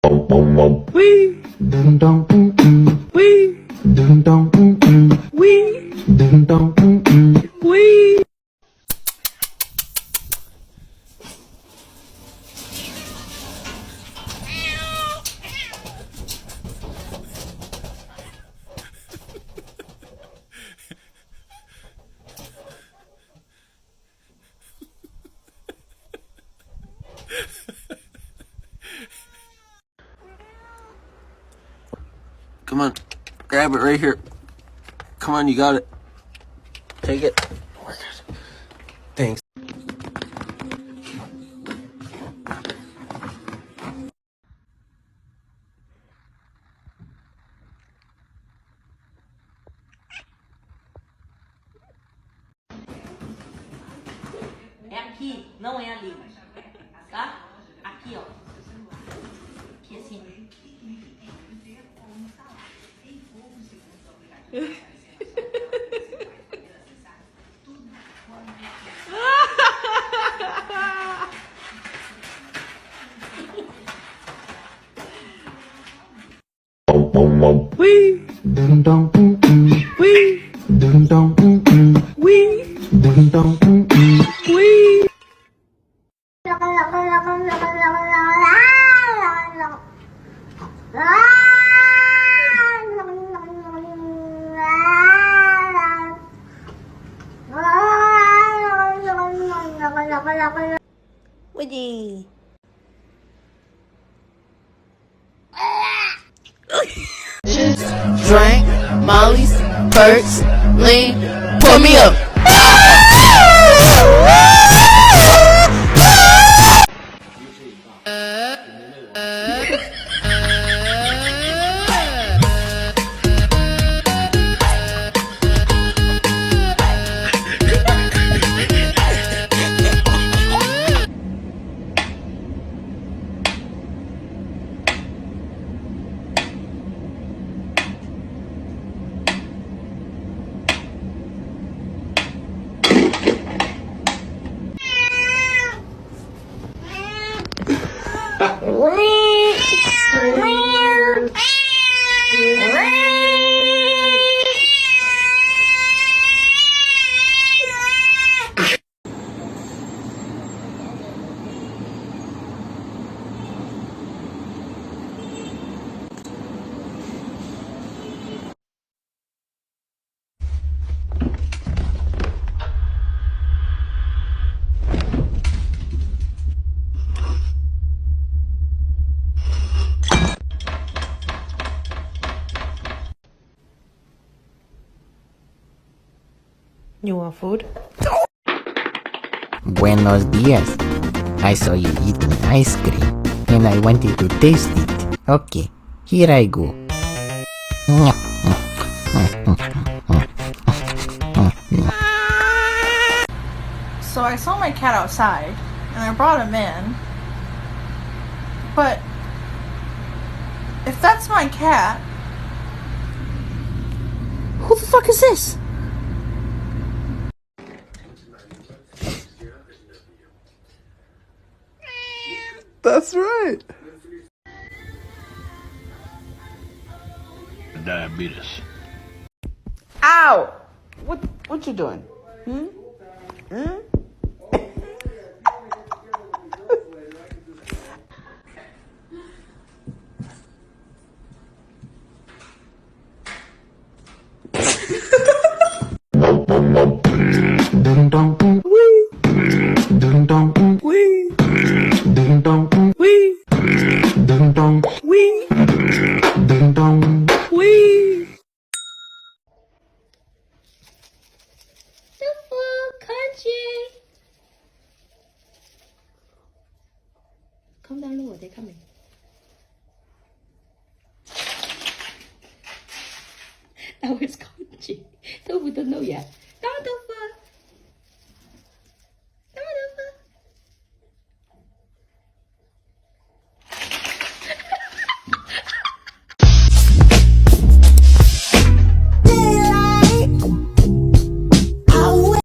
Wee. Ding dong. Wee. Ding dong. Wee. Ding dong. Wee. Come on, grab it right here. Come on, you got it. Take it. Thanks. É aqui, não é ali, tá? Aqui, ó. Aqui assim. Wee. Ding dong. Wee. Ding dong. Wee. Ding dong. Wee. Woody. Drink, Molly's, Perks, lean, pour me up. You want food? Buenos dias. I saw you eating ice cream and I wanted to taste it. Okay, here I go. So I saw my cat outside, and I brought him in. But if that's my cat, who the fuck is this? That's right. Diabetes. Ow! What you doing? Ding dong. Wee. Ding dong. Wee. Ding dong. Wee. Ding dong. Wee. Ding dong. Wee. Country. Come down lower, they're coming. That was country. No, we don't know yet. Down.